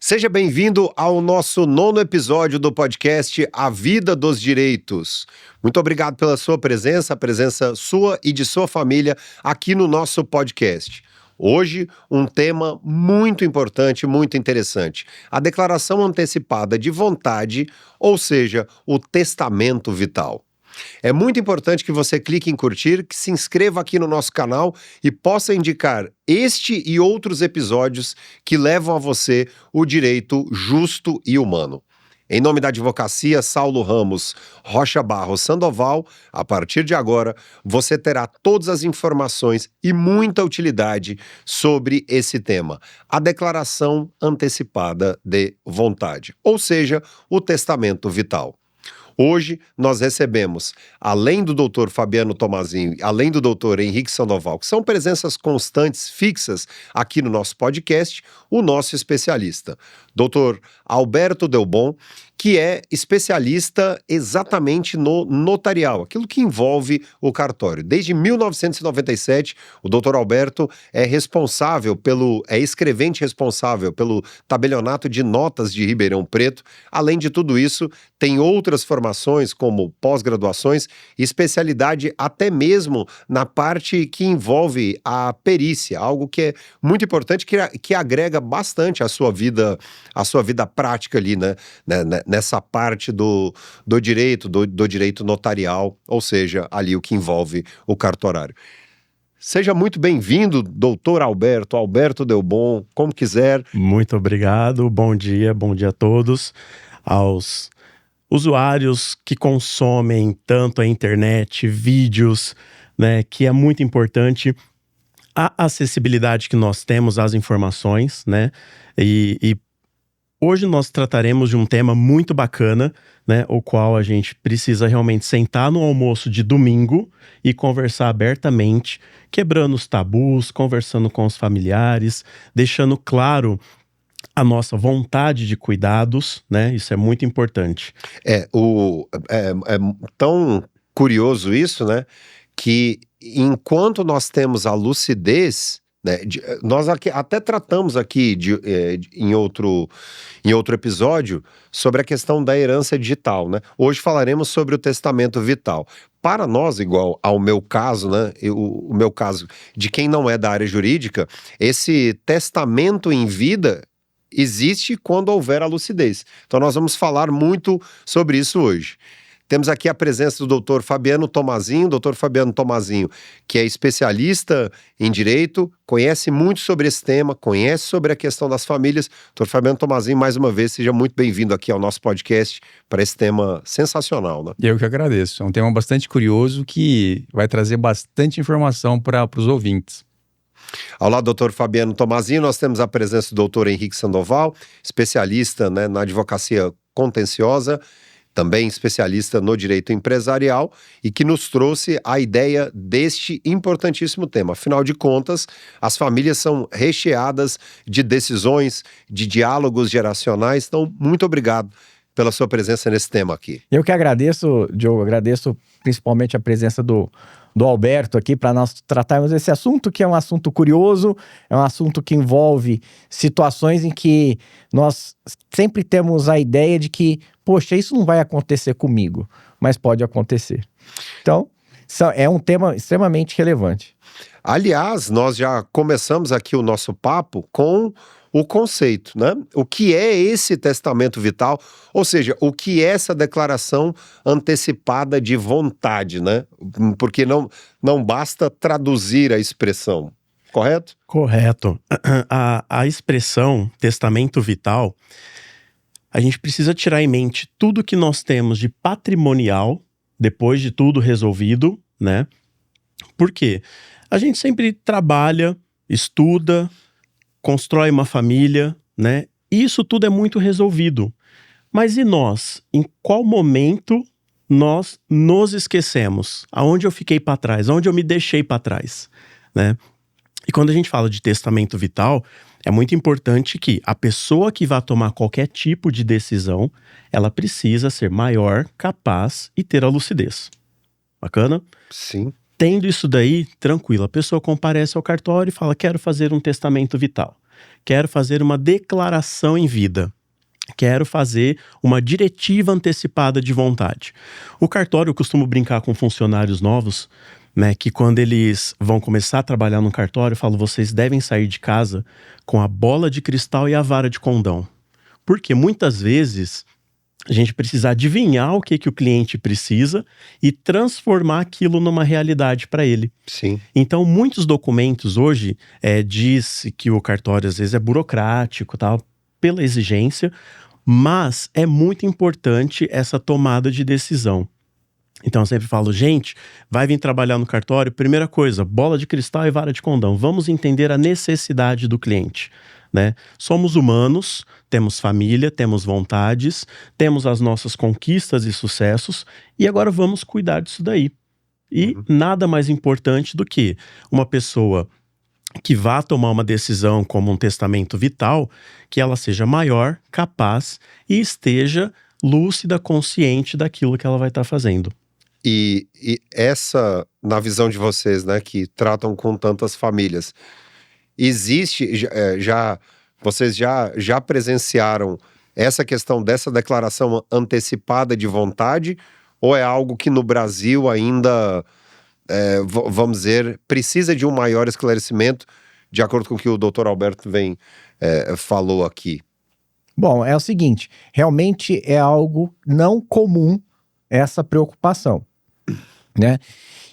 Seja bem-vindo ao nosso 9º episódio do podcast A Vida dos Direitos. Muito obrigado pela sua presença, a presença sua e de sua família aqui no nosso podcast. Hoje, um tema muito importante, muito interessante. A declaração antecipada de vontade, ou seja, o testamento vital. É muito importante que você clique em curtir, que se inscreva aqui no nosso canal e possa indicar este e outros episódios que levam a você o direito justo e humano. Em nome da Advocacia Saulo Ramos Rocha Barros Sandoval, a partir de agora, você terá todas as informações e muita utilidade sobre esse tema, a declaração antecipada de vontade, ou seja, o testamento vital. Hoje nós recebemos, além do doutor Fabiano Tomazinho, além do doutor Henrique Sandoval, que são presenças constantes, fixas aqui no nosso podcast, o nosso especialista, doutor Alberto Delbon, que é especialista exatamente no notarial, aquilo que envolve o cartório. Desde 1997, o doutor Alberto é escrevente responsável pelo tabelionato de notas de Ribeirão Preto. Além de tudo isso, tem outras formações como pós-graduações e especialidade até mesmo na parte que envolve a perícia, algo que é muito importante, que agrega bastante à sua vida prática ali, né? Nessa parte do direito, do direito notarial, ou seja, ali o que envolve o cartorário. Seja muito bem-vindo, doutor Alberto Delbon, como quiser. Muito obrigado, bom dia a todos, aos usuários que consomem tanto a internet, vídeos, né, que é muito importante a acessibilidade que nós temos às informações, né, e hoje nós trataremos de um tema muito bacana, né, o qual a gente precisa realmente sentar no almoço de domingo e conversar abertamente, quebrando os tabus, conversando com os familiares, deixando claro a nossa vontade de cuidados, né? Isso é muito importante. É tão curioso isso, né? Que enquanto nós temos a lucidez, né, nós aqui, até tratamos aqui em outro episódio sobre a questão da herança digital, né? Hoje falaremos sobre o testamento vital. Para nós, igual ao meu caso, né? O meu caso de quem não é da área jurídica, esse testamento em vida existe quando houver a lucidez. Então nós vamos falar muito sobre isso hoje. Temos aqui a presença do doutor Fabiano Tomazinho, que é especialista em direito, conhece muito sobre esse tema, conhece sobre a questão das famílias. Doutor Fabiano Tomazinho, mais uma vez, seja muito bem-vindo aqui ao nosso podcast para esse tema sensacional, né? Eu que agradeço. É um tema bastante curioso que vai trazer bastante informação para os ouvintes. Ao lado do doutor Fabiano Tomazinho, nós temos a presença do doutor Henrique Sandoval, especialista, né, na advocacia contenciosa, também especialista no direito empresarial e que nos trouxe a ideia deste importantíssimo tema. Afinal de contas, as famílias são recheadas de decisões, de diálogos geracionais. Então, muito obrigado pela sua presença nesse tema aqui. Eu que agradeço, Diogo, agradeço principalmente a presença do Alberto aqui para nós tratarmos esse assunto, que é um assunto curioso, é um assunto que envolve situações em que nós sempre temos a ideia de que, poxa, isso não vai acontecer comigo, mas pode acontecer. Então, é um tema extremamente relevante. Aliás, nós já começamos aqui o nosso papo com o conceito, né? O que é esse testamento vital? Ou seja, o que é essa declaração antecipada de vontade, né? Porque não basta traduzir a expressão, correto? Correto. A expressão testamento vital, a gente precisa tirar em mente tudo que nós temos de patrimonial, depois de tudo resolvido, né? Por quê? A gente sempre trabalha, estuda, constrói uma família, né? Isso tudo é muito resolvido. Mas e nós? Em qual momento nós nos esquecemos? Aonde eu fiquei para trás? Aonde eu me deixei para trás? Né? E quando a gente fala de testamento vital, é muito importante que a pessoa que vai tomar qualquer tipo de decisão, ela precisa ser maior, capaz e ter a lucidez. Bacana? Sim. Tendo isso daí, tranquilo, a pessoa comparece ao cartório e fala, quero fazer um testamento vital. Quero fazer uma declaração em vida. Quero fazer uma diretiva antecipada de vontade. O cartório, eu costumo brincar com funcionários novos, né, que quando eles vão começar a trabalhar no cartório, eu falo, vocês devem sair de casa com a bola de cristal e a vara de condão. Porque muitas vezes a gente precisa adivinhar o que o cliente precisa e transformar aquilo numa realidade para ele. Sim. Então, muitos documentos hoje diz que o cartório às vezes é burocrático, tal, pela exigência, mas é muito importante essa tomada de decisão. Então eu sempre falo, gente, vai vir trabalhar no cartório, primeira coisa, bola de cristal e vara de condão. Vamos entender a necessidade do cliente, né? Somos humanos, temos família, temos vontades, temos as nossas conquistas e sucessos, e agora vamos cuidar disso daí. E nada mais importante do que uma pessoa que vá tomar uma decisão como um testamento vital, que ela seja maior, capaz e esteja lúcida, consciente daquilo que ela vai estar fazendo. E essa, na visão de vocês, né, que tratam com tantas famílias, existe, vocês já presenciaram essa questão dessa declaração antecipada de vontade, ou é algo que no Brasil ainda, vamos dizer, precisa de um maior esclarecimento, de acordo com o que o Dr. Alberto falou aqui? Bom, é o seguinte, realmente é algo não comum essa preocupação, né?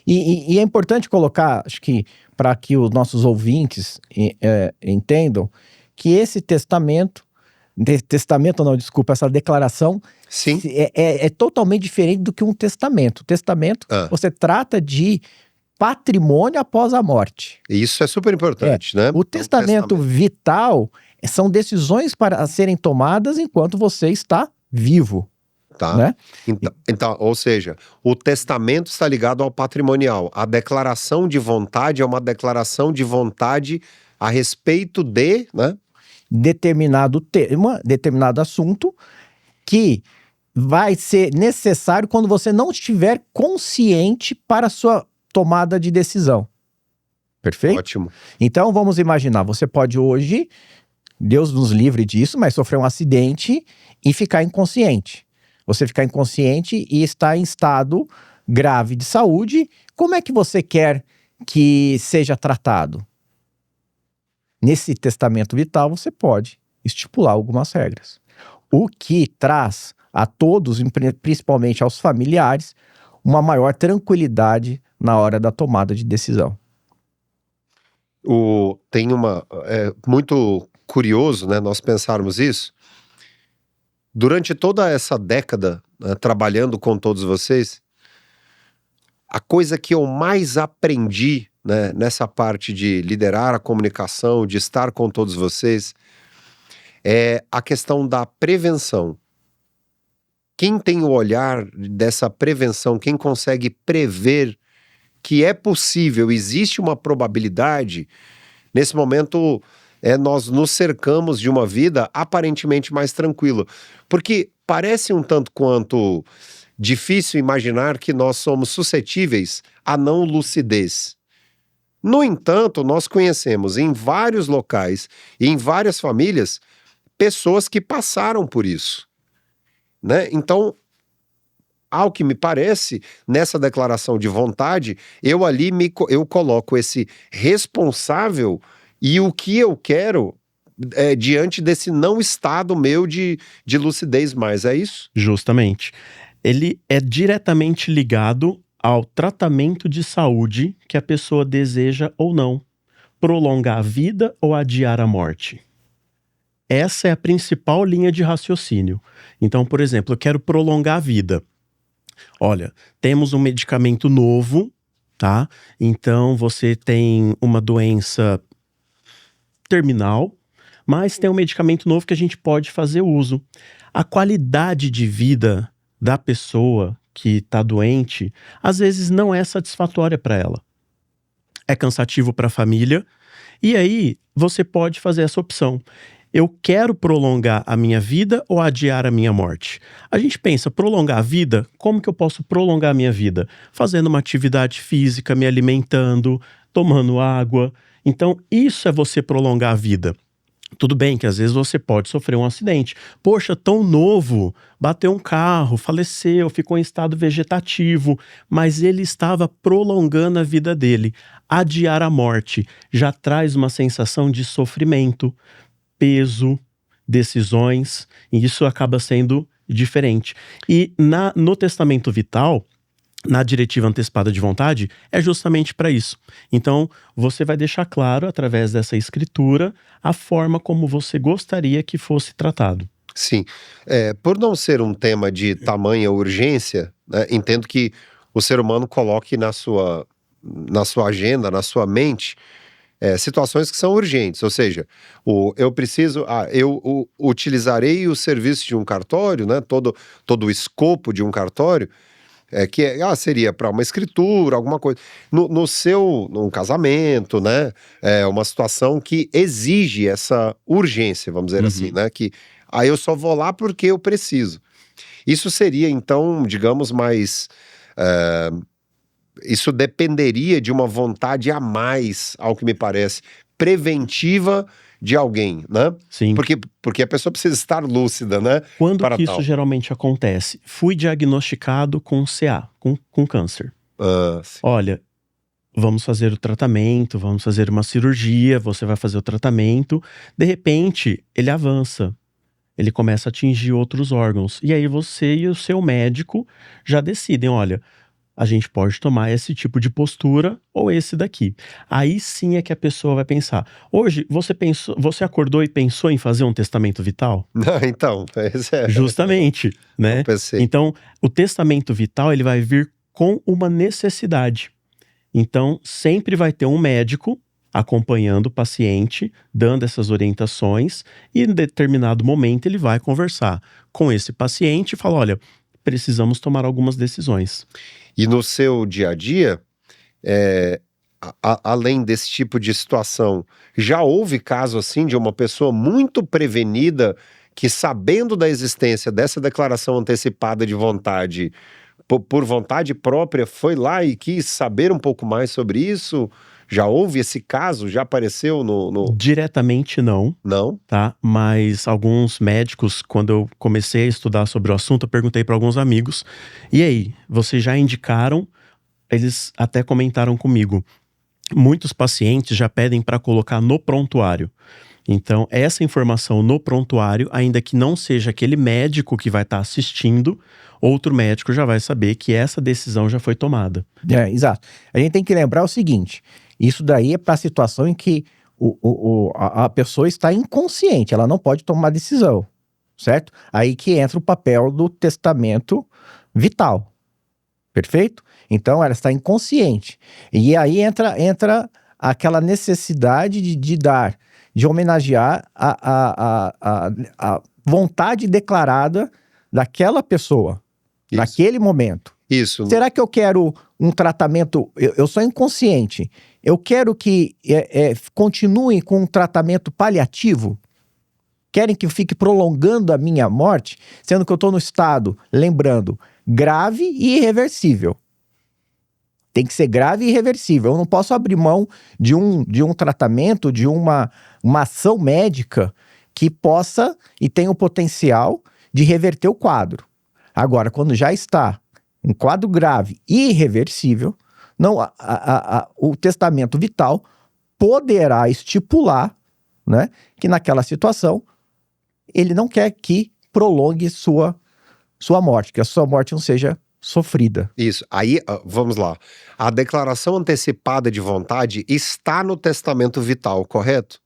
E é importante colocar, acho que para que os nossos ouvintes entendam, que esse essa declaração Sim. é totalmente diferente do que um testamento. O testamento, você trata de patrimônio após a morte. Isso é super importante, né? O testamento vital são decisões para serem tomadas enquanto você está vivo. Tá. Né? Então, ou seja, o testamento está ligado ao patrimonial. A declaração de vontade é uma declaração de vontade a respeito de, né? Determinado tema, determinado assunto que vai ser necessário quando você não estiver consciente para a sua tomada de decisão. Perfeito? Ótimo. Então vamos imaginar, você pode hoje, Deus nos livre disso, mas sofrer um acidente e ficar inconsciente. Você ficar inconsciente e estar em estado grave de saúde, como é que você quer que seja tratado? Nesse testamento vital, você pode estipular algumas regras. O que traz a todos, principalmente aos familiares, uma maior tranquilidade na hora da tomada de decisão. Tem muito curioso, né, nós pensarmos isso. Durante toda essa década, né, trabalhando com todos vocês, a coisa que eu mais aprendi, né, nessa parte de liderar a comunicação, de estar com todos vocês, é a questão da prevenção. Quem tem o olhar dessa prevenção, quem consegue prever que é possível, existe uma probabilidade, nesse momento nós nos cercamos de uma vida aparentemente mais tranquila. Porque parece um tanto quanto difícil imaginar que nós somos suscetíveis à não lucidez. No entanto, nós conhecemos em vários locais e em várias famílias pessoas que passaram por isso, né? Então, ao que me parece, nessa declaração de vontade, eu coloco esse responsável e o que eu quero diante desse não estado meu de lucidez mais, é isso? Justamente. Ele é diretamente ligado ao tratamento de saúde que a pessoa deseja ou não. Prolongar a vida ou adiar a morte. Essa é a principal linha de raciocínio. Então, por exemplo, eu quero prolongar a vida. Olha, temos um medicamento novo, tá? Então você tem uma doença terminal, mas tem um medicamento novo que a gente pode fazer uso. A qualidade de vida da pessoa que está doente, às vezes não é satisfatória para ela. É cansativo para a família, e aí você pode fazer essa opção. Eu quero prolongar a minha vida ou adiar a minha morte? A gente pensa, prolongar a vida? Como que eu posso prolongar a minha vida? Fazendo uma atividade física, me alimentando, tomando água. Então, isso é você prolongar a vida. Tudo bem que às vezes você pode sofrer um acidente. Poxa, tão novo, bateu um carro, faleceu, ficou em estado vegetativo, mas ele estava prolongando a vida dele. Adiar a morte já traz uma sensação de sofrimento, peso, decisões, e isso acaba sendo diferente. E no testamento vital, na diretiva antecipada de vontade, é justamente para isso. Então, você vai deixar claro, através dessa escritura, a forma como você gostaria que fosse tratado. Sim. Por não ser um tema de tamanha urgência, né, entendo que o ser humano coloque na sua agenda, na sua mente, situações que são urgentes. Ou seja, eu utilizarei o serviço de um cartório, né, todo o escopo de um cartório, seria para uma escritura, alguma coisa. Num casamento, né? Uma situação que exige essa urgência, vamos dizer assim, né? Que aí eu só vou lá porque eu preciso. Isso seria, então, digamos, mais. Isso dependeria de uma vontade a mais, ao que me parece, preventiva de alguém, né? Sim. Porque a pessoa precisa estar lúcida, né? Quando para que tal. isso geralmente acontece? Fui diagnosticado com CA, com câncer. Sim. Olha, vamos fazer o tratamento, vamos fazer uma cirurgia, você vai fazer o tratamento. De repente, ele avança. Ele começa a atingir outros órgãos. E aí você e o seu médico já decidem, olha, a gente pode tomar esse tipo de postura ou esse daqui. Aí sim é que a pessoa vai pensar. Hoje, você acordou e pensou em fazer um testamento vital? Não, então, Justamente, né? Eu pensei. Então, o testamento vital, ele vai vir com uma necessidade. Então, sempre vai ter um médico acompanhando o paciente, dando essas orientações, e em determinado momento ele vai conversar com esse paciente e falar, olha, precisamos tomar algumas decisões. E no seu dia a dia, além desse tipo de situação, já houve caso assim de uma pessoa muito prevenida que, sabendo da existência dessa declaração antecipada de vontade, por vontade própria, foi lá e quis saber um pouco mais sobre isso? Já houve esse caso? Já apareceu no... Diretamente não, Não? tá? Mas alguns médicos, quando eu comecei a estudar sobre o assunto, eu perguntei para alguns amigos, e aí, vocês já indicaram? Eles até comentaram comigo, muitos pacientes já pedem para colocar no prontuário. Então, essa informação no prontuário, ainda que não seja aquele médico que vai estar assistindo, outro médico já vai saber que essa decisão já foi tomada. Exato. A gente tem que lembrar o seguinte, isso daí é para a situação em que a pessoa está inconsciente, ela não pode tomar decisão, certo? Aí que entra o papel do testamento vital, perfeito? Então, ela está inconsciente. E aí entra aquela necessidade de homenagear a vontade declarada daquela pessoa, Isso. naquele momento. Isso. Será que eu quero um tratamento... Eu sou inconsciente. Eu quero que continue com um tratamento paliativo? Querem que eu fique prolongando a minha morte, sendo que eu estou no estado, lembrando, grave e irreversível. Tem que ser grave e irreversível. Eu não posso abrir mão de um tratamento, de uma ação médica que possa e tenha o potencial de reverter o quadro. Agora, quando já está um quadro grave e irreversível, o testamento vital poderá estipular, né, que naquela situação ele não quer que prolongue sua morte, que a sua morte não seja sofrida. Isso. Aí, vamos lá. A declaração antecipada de vontade está no testamento vital, correto?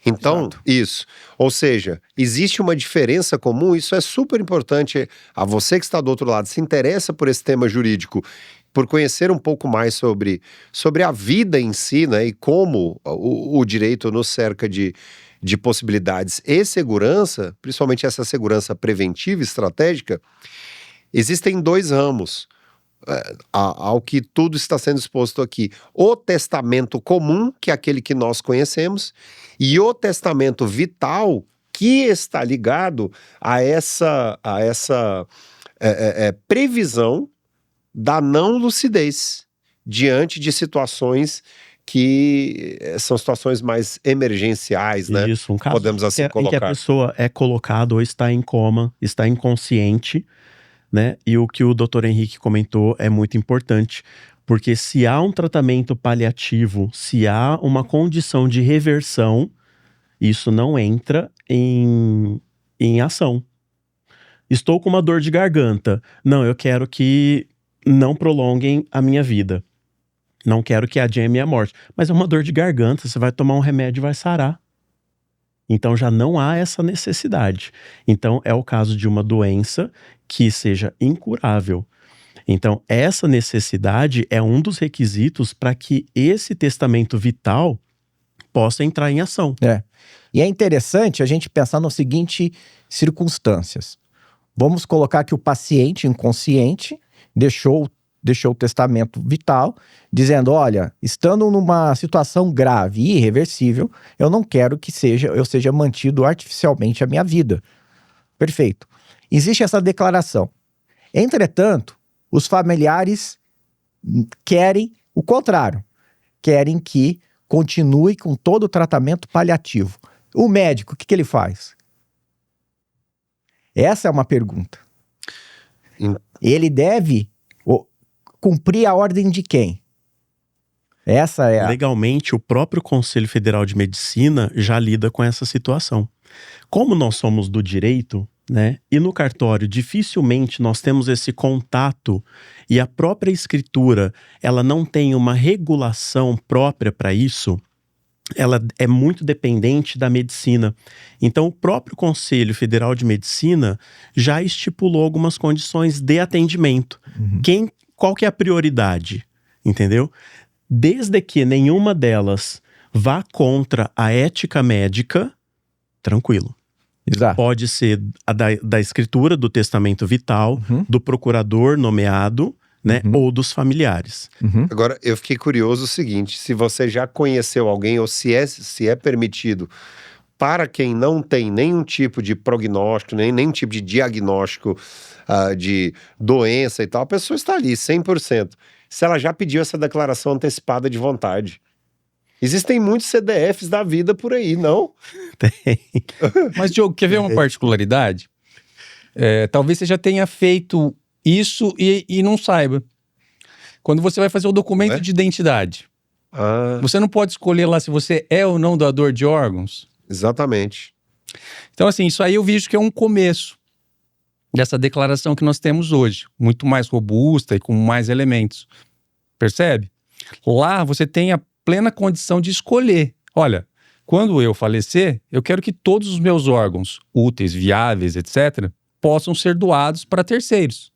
Então, Exato. Isso. Ou seja, existe uma diferença comum, isso é super importante a você que está do outro lado, se interessa por esse tema jurídico, por conhecer um pouco mais sobre a vida em si, né, e como o direito nos cerca de possibilidades e segurança, principalmente essa segurança preventiva e estratégica. Existem dois ramos ao que tudo está sendo exposto aqui. O testamento comum, que é aquele que nós conhecemos, e o testamento vital, que está ligado a essa previsão da não lucidez diante de situações que são situações mais emergenciais, né? Isso, um caso Podemos assim em que a colocar. pessoa é colocada ou está em coma, está inconsciente, né? E o que o Dr. Henrique comentou é muito importante, porque se há um tratamento paliativo, se há uma condição de reversão, isso não entra em ação. Estou com uma dor de garganta. Não, eu quero que não prolonguem a minha vida. Não quero que adiem a minha morte. Mas é uma dor de garganta, você vai tomar um remédio e vai sarar. Então já não há essa necessidade. Então é o caso de uma doença que seja incurável. Então essa necessidade é um dos requisitos para que esse testamento vital possa entrar em ação. E é interessante a gente pensar nas seguintes circunstâncias. Vamos colocar que o paciente inconsciente deixou o testamento vital, dizendo, olha, estando numa situação grave e irreversível, eu não quero que eu seja mantido artificialmente a minha vida. Perfeito. Existe essa declaração. Entretanto, os familiares querem o contrário. Querem que continue com todo o tratamento paliativo. O médico, o que ele faz? Essa é uma pergunta. Ele deve cumprir a ordem de quem? Essa é Legalmente, o próprio Conselho Federal de Medicina já lida com essa situação. Como nós somos do direito, né, e no cartório dificilmente nós temos esse contato e a própria escritura, ela não tem uma regulação própria para isso, ela é muito dependente da medicina. Então, o próprio Conselho Federal de Medicina já estipulou algumas condições de atendimento. Qual que é a prioridade? Entendeu? Desde que nenhuma delas vá contra a ética médica, tranquilo. Exato. Pode ser a da escritura do testamento vital, do procurador nomeado, né, ou dos familiares. Agora, eu fiquei curioso o seguinte, se você já conheceu alguém ou se é permitido para quem não tem nenhum tipo de prognóstico, nenhum tipo de diagnóstico de doença e tal, a pessoa está ali, 100%. Se ela já pediu essa declaração antecipada de vontade. Existem muitos CDFs da vida por aí, não? Tem. Mas, Diogo, quer ver uma particularidade? Talvez você já tenha feito isso e não saiba. Quando você vai fazer o documento de identidade, você não pode escolher lá se você é ou não doador de órgãos. Exatamente. Então, assim, isso aí eu vejo que é um começo dessa declaração que nós temos hoje, muito mais robusta e com mais elementos. Percebe? Lá você tem a plena condição de escolher. Olha, quando eu falecer, eu quero que todos os meus órgãos úteis, viáveis, etc., possam ser doados para terceiros.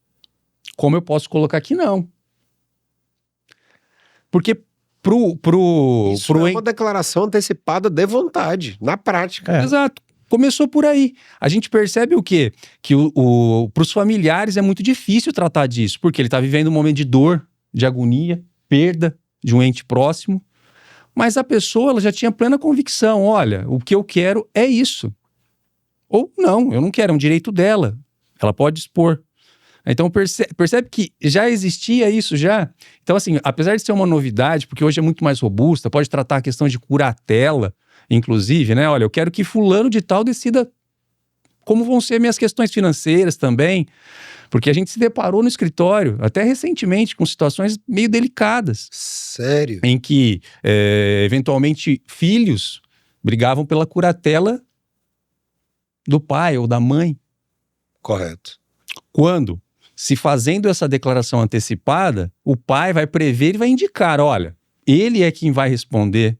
Como eu posso colocar aqui, não. Porque Isso é uma declaração antecipada de vontade, na prática. Exato. Começou por aí. A gente percebe o quê? Que para os familiares é muito difícil tratar disso, porque ele está vivendo um momento de dor, de agonia, perda de um ente próximo. Mas a pessoa ela já tinha plena convicção, olha, o que eu quero é isso. Ou não, eu não quero, é um direito dela. Ela pode expor. Então percebe que já existia isso já. Então assim, apesar de ser uma novidade, porque hoje é muito mais robusta, pode tratar a questão de curatela, inclusive, né? Olha, eu quero que fulano de tal decida como vão ser minhas questões financeiras também. Porque a gente se deparou no escritório, até recentemente, com situações meio delicadas. Sério? Em que, eventualmente, filhos brigavam pela curatela do pai ou da mãe. Correto. Quando, se fazendo essa declaração antecipada, o pai vai prever e vai indicar, olha, ele é quem vai responder.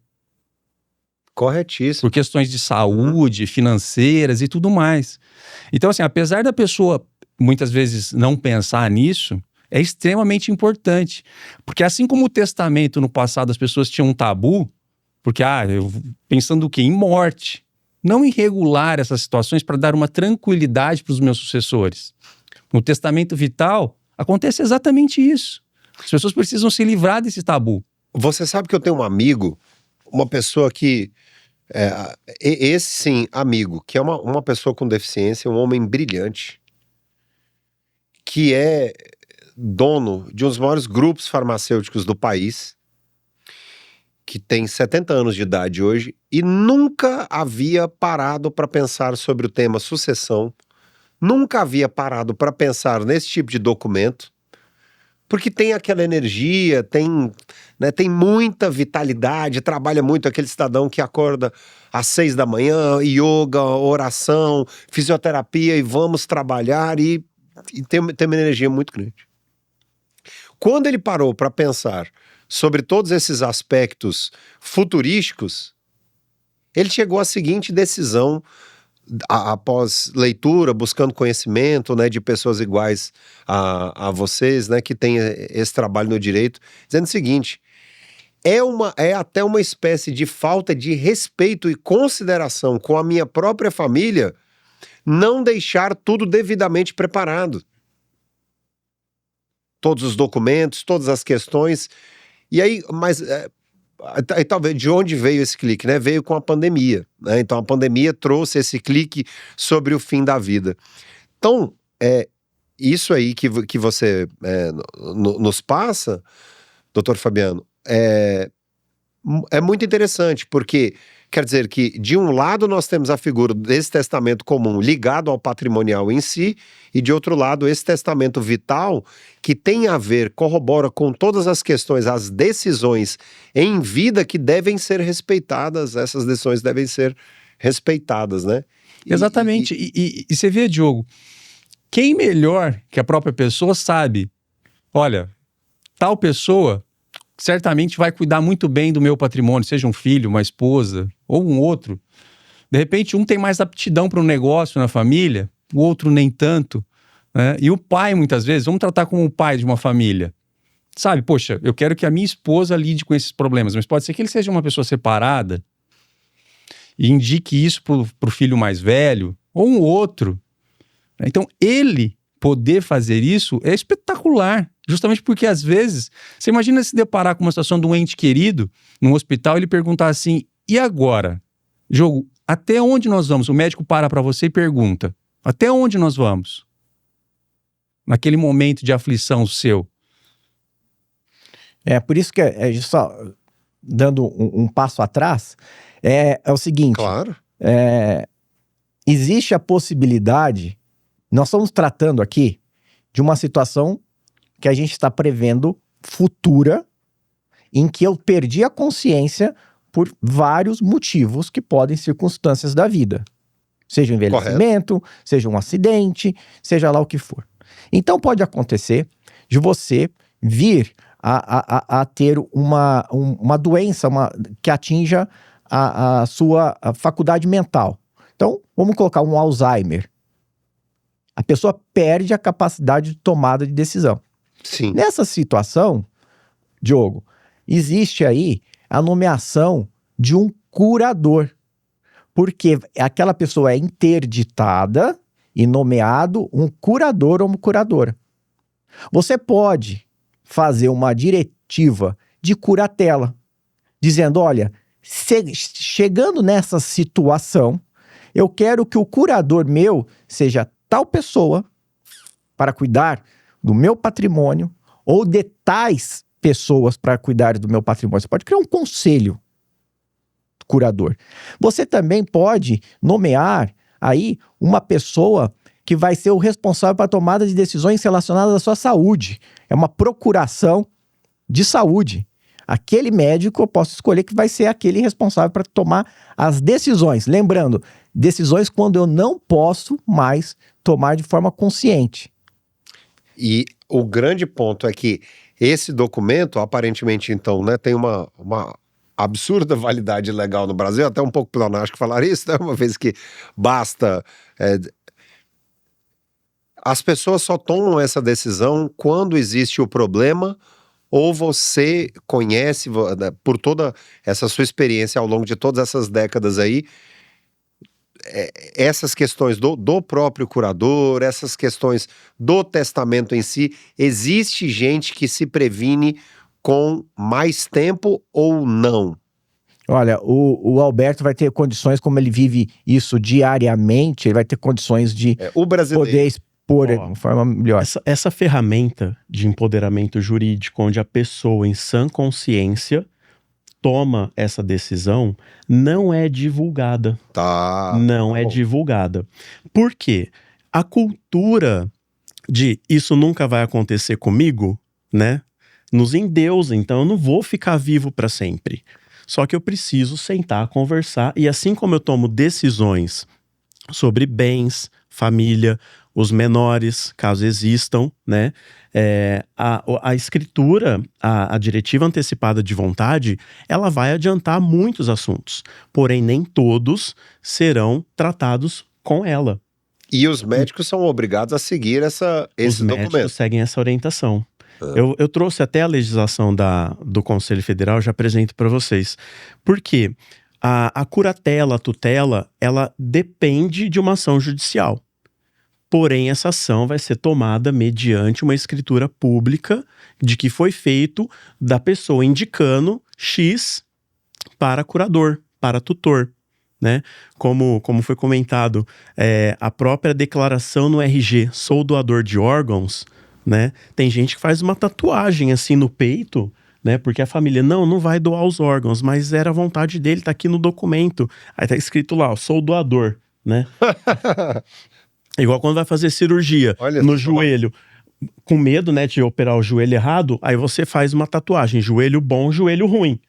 Corretíssimo. Por questões de saúde, financeiras e tudo mais. Então, assim, apesar da pessoa muitas vezes não pensar nisso, é extremamente importante. Porque assim como o testamento no passado as pessoas tinham um tabu, porque, pensando o quê? Em morte. Não em regular essas situações para dar uma tranquilidade para os meus sucessores. No testamento vital, acontece exatamente isso. As pessoas precisam se livrar desse tabu. Você sabe que eu tenho um amigo, uma pessoa que... esse sim, amigo, que é uma pessoa com deficiência, um homem brilhante, que é dono de um dos maiores grupos farmacêuticos do país que tem 70 anos de idade hoje e nunca havia parado para pensar sobre o tema sucessão, nunca havia parado para pensar nesse tipo de documento, porque tem aquela energia, tem muita vitalidade, trabalha muito aquele cidadão que acorda às 6 da manhã, yoga, oração, fisioterapia e vamos trabalhar e tem uma energia muito grande. Quando ele parou para pensar sobre todos esses aspectos futurísticos, ele chegou à seguinte decisão, após leitura, buscando conhecimento, né, de pessoas iguais a vocês, né, que têm esse trabalho no direito, dizendo o seguinte: é até uma espécie de falta de respeito e consideração com a minha própria família não deixar tudo devidamente preparado. Todos os documentos, todas as questões. E aí, mas talvez de onde veio esse clique, né? Veio com a pandemia, né? Então a pandemia trouxe esse clique sobre o fim da vida. Então, isso aí que você nos passa, doutor Fabiano, é muito interessante, porque quer dizer que, de um lado, nós temos a figura desse testamento comum ligado ao patrimonial em si, e de outro lado, esse testamento vital que tem a ver, corrobora com todas as questões, as decisões em vida que devem ser respeitadas, essas decisões devem ser respeitadas, né? Exatamente. E você vê, Diogo, quem melhor que a própria pessoa sabe, olha, tal pessoa certamente vai cuidar muito bem do meu patrimônio, seja um filho, uma esposa ou um outro. De repente, um tem mais aptidão para um negócio na família, o outro nem tanto, né? E o pai, muitas vezes, vamos tratar como o pai de uma família. Sabe, poxa, eu quero que a minha esposa lide com esses problemas, mas pode ser que ele seja uma pessoa separada e indique isso para o filho mais velho ou um outro. Então, ele poder fazer isso é espetacular. Justamente porque, às vezes, você imagina se deparar com uma situação de um ente querido num hospital e ele perguntar assim: e agora? Diogo, até onde nós vamos? O médico para você e pergunta: até onde nós vamos? Naquele momento de aflição seu. Por isso que só dando um passo atrás, é o seguinte. Claro. Existe a possibilidade, nós estamos tratando aqui de uma situação que a gente está prevendo futura, em que eu perdi a consciência por vários motivos que podem circunstâncias da vida. Seja um envelhecimento, seja um acidente, seja lá o que for. Então pode acontecer de você vir a ter uma doença que atinja a sua faculdade mental. Então, vamos colocar um Alzheimer. A pessoa perde a capacidade de tomada de decisão. Sim. Nessa situação, Diogo, existe aí a nomeação de um curador. Porque aquela pessoa é interditada e nomeado um curador ou uma curadora. Você pode fazer uma diretiva de curatela, dizendo: olha, chegando nessa situação, eu quero que o curador meu seja tal pessoa para cuidar do meu patrimônio ou de tais pessoas para cuidar do meu patrimônio. Você pode criar um conselho curador. Você também pode nomear aí uma pessoa que vai ser o responsável para a tomada de decisões relacionadas à sua saúde. É uma procuração de saúde. Aquele médico eu posso escolher que vai ser aquele responsável para tomar as decisões. Lembrando, decisões quando eu não posso mais tomar de forma consciente. E o grande ponto é que esse documento, aparentemente, então, né, tem uma absurda validade legal no Brasil, até um pouco pleonástico falar isso, né, uma vez que basta... As pessoas só tomam essa decisão quando existe o problema ou você conhece, por toda essa sua experiência ao longo de todas essas décadas aí, essas questões do próprio curador, essas questões do testamento em si, existe gente que se previne com mais tempo ou não? Olha, o Alberto vai ter condições, como ele vive isso diariamente, ele vai ter condições de o brasileiro poder expor de uma forma melhor. Essa ferramenta de empoderamento jurídico, onde a pessoa, em sã consciência, toma essa decisão não é divulgada. Tá. Não é bom. divulgada. Por quê? A cultura de isso nunca vai acontecer comigo, né? Nos endeusa, então eu não vou ficar vivo para sempre. Só que eu preciso sentar, conversar, e assim como eu tomo decisões sobre bens, família, os menores, caso existam, né? A escritura, a diretiva antecipada de vontade, ela vai adiantar muitos assuntos, porém nem todos serão tratados com ela. E os médicos são obrigados a seguir Os esse médicos documento. seguem essa orientação. Eu trouxe até a legislação do Conselho Federal, já apresento para vocês. Por quê? A curatela, a tutela, ela depende de uma ação judicial. Porém, essa ação vai ser tomada mediante uma escritura pública de que foi feito da pessoa indicando X para curador, para tutor, né? Como foi comentado, a própria declaração no RG, sou doador de órgãos, né? Tem gente que faz uma tatuagem assim no peito, né? Porque a família não vai doar os órgãos, mas era a vontade dele, tá aqui no documento. Aí tá escrito lá, sou doador, né? Igual quando vai fazer cirurgia Olha no só. joelho, com medo, né, de operar o joelho errado, aí você faz uma tatuagem, joelho bom, joelho ruim,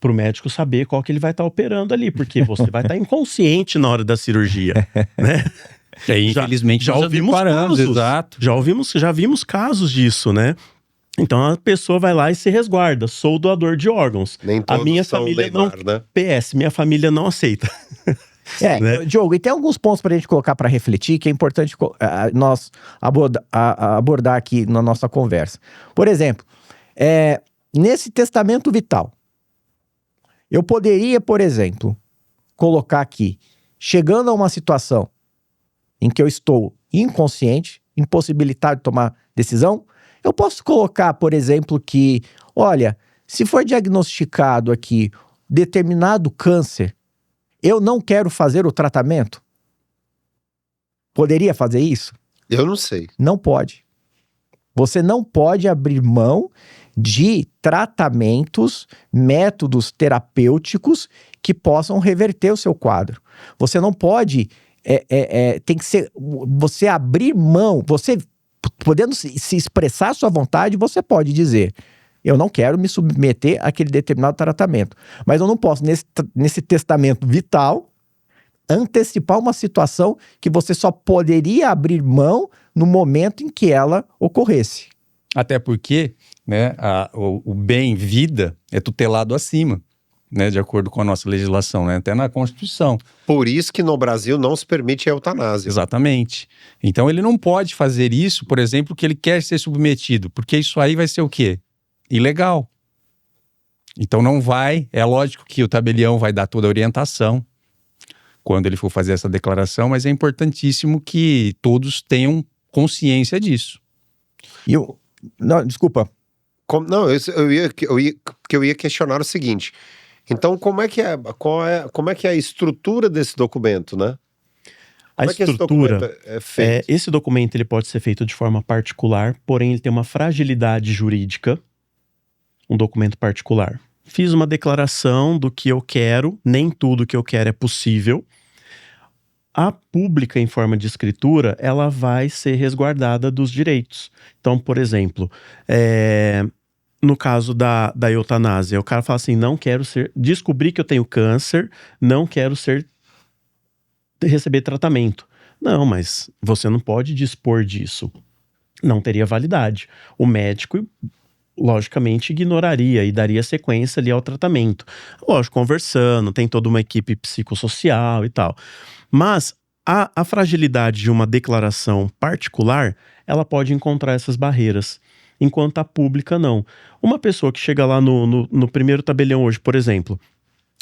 pro médico saber qual que ele vai estar operando ali, porque você vai estar inconsciente na hora da cirurgia, né? E aí, infelizmente, já nós ouvimos deparamos, casos. exato. Já vimos casos disso, né? Então a pessoa vai lá e se resguarda, sou doador de órgãos. Nem A todos minha são família Neymar, não... né? PS, minha família não aceita. Né? Diogo, e tem alguns pontos para a gente colocar para refletir que é importante nós abordar aqui na nossa conversa. Por exemplo, nesse testamento vital, eu poderia, por exemplo, colocar aqui, chegando a uma situação em que eu estou inconsciente, impossibilitado de tomar decisão, eu posso colocar, por exemplo, que, olha, se for diagnosticado aqui determinado câncer, eu não quero fazer o tratamento? Poderia fazer isso? Eu não sei. Não pode. Você não pode abrir mão de tratamentos, métodos terapêuticos que possam reverter o seu quadro. Você não pode... tem que ser... Você abrir mão, você podendo se expressar a sua vontade, você pode dizer... Eu não quero me submeter àquele determinado tratamento. Mas eu não posso, nesse testamento vital, antecipar uma situação que você só poderia abrir mão no momento em que ela ocorresse. Até porque, né, o bem vida é tutelado acima, né, de acordo com a nossa legislação, né, até na Constituição. Por isso que no Brasil não se permite a eutanásia. Exatamente. Então ele não pode fazer isso, por exemplo, que ele quer ser submetido, porque isso aí vai ser o quê? Ilegal. Então não vai, é lógico que o tabelião vai dar toda a orientação quando ele for fazer essa declaração, mas é importantíssimo que todos tenham consciência disso. Não, desculpa. Eu ia questionar o seguinte. Então, como é que é a estrutura desse documento, né? A Como é que esse estrutura, documento é feito? esse documento ele pode ser feito de forma particular, porém ele tem uma fragilidade jurídica, um documento particular. Fiz uma declaração do que eu quero, nem tudo que eu quero é possível. A pública em forma de escritura, ela vai ser resguardada dos direitos. Então, por exemplo, no caso da eutanásia, o cara fala assim, descobri que eu tenho câncer, não quero receber tratamento. Não, mas você não pode dispor disso. Não teria validade. O médico, logicamente, ignoraria e daria sequência ali ao tratamento. Lógico, conversando, tem toda uma equipe psicossocial e tal. Mas a fragilidade de uma declaração particular, ela pode encontrar essas barreiras, enquanto a pública não. Uma pessoa que chega lá no primeiro tabelião hoje, por exemplo,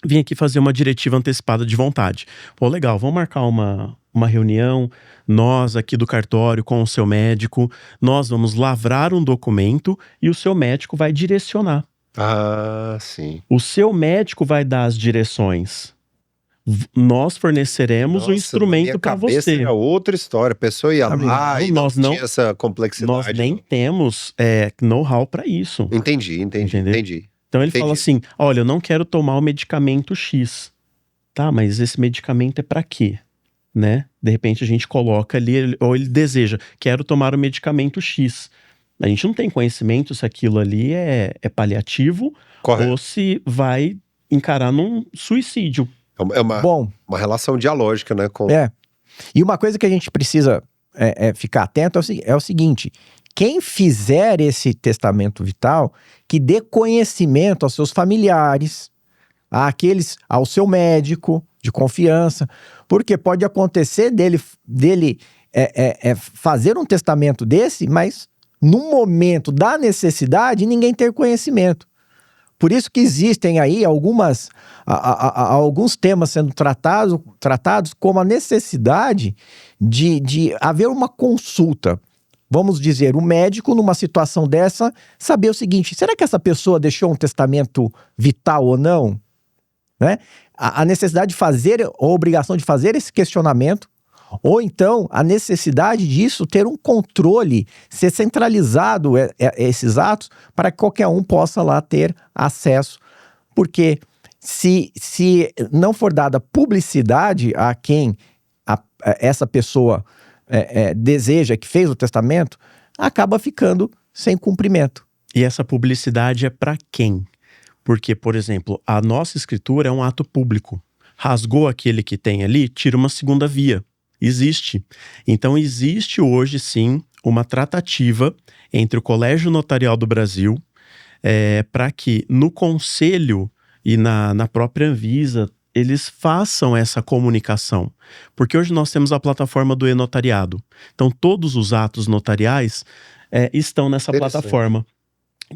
vim aqui fazer uma diretiva antecipada de vontade. Pô, legal, vamos marcar uma reunião, nós aqui do cartório com o seu médico, nós vamos lavrar um documento e o seu médico vai direcionar. Ah, sim. O seu médico vai dar as direções. Nós forneceremos o instrumento para você. É outra história. A pessoa ia lá e não tinha essa complexidade. Nós nem temos know-how para isso. Entendi. Entendeu? Então ele Entendi. fala assim, olha, eu não quero tomar o medicamento X. Tá, mas esse medicamento é pra quê? Né? De repente a gente coloca ali, ou ele deseja, quero tomar o medicamento X. A gente não tem conhecimento se aquilo ali é paliativo Correto. ou se vai encarar num suicídio. É uma Bom, relação dialógica, né? Com... e uma coisa que a gente precisa ficar atento é o seguinte: quem fizer esse testamento vital, que dê conhecimento aos seus familiares, ao seu médico de confiança, porque pode acontecer dele fazer um testamento desse, mas no momento da necessidade ninguém ter conhecimento. Por isso que existem aí alguns temas sendo tratados como a necessidade de haver uma consulta. Vamos dizer, o médico, numa situação dessa, saber o seguinte: será que essa pessoa deixou um testamento vital ou não? Né? A necessidade de fazer, ou a obrigação de fazer esse questionamento, ou então a necessidade disso ter um controle, ser centralizado esses atos, para que qualquer um possa lá ter acesso. Porque se não for dada publicidade a quem essa pessoa deseja, que fez o testamento, acaba ficando sem cumprimento. E essa publicidade é para quem? Porque, por exemplo, a nossa escritura é um ato público. Rasgou aquele que tem ali, tira uma segunda via. Existe. Então existe hoje sim uma tratativa entre o Colégio Notarial do Brasil para que no Conselho e na própria Anvisa eles façam essa comunicação. Porque hoje nós temos a plataforma do e-notariado. Então todos os atos notariais estão nessa plataforma.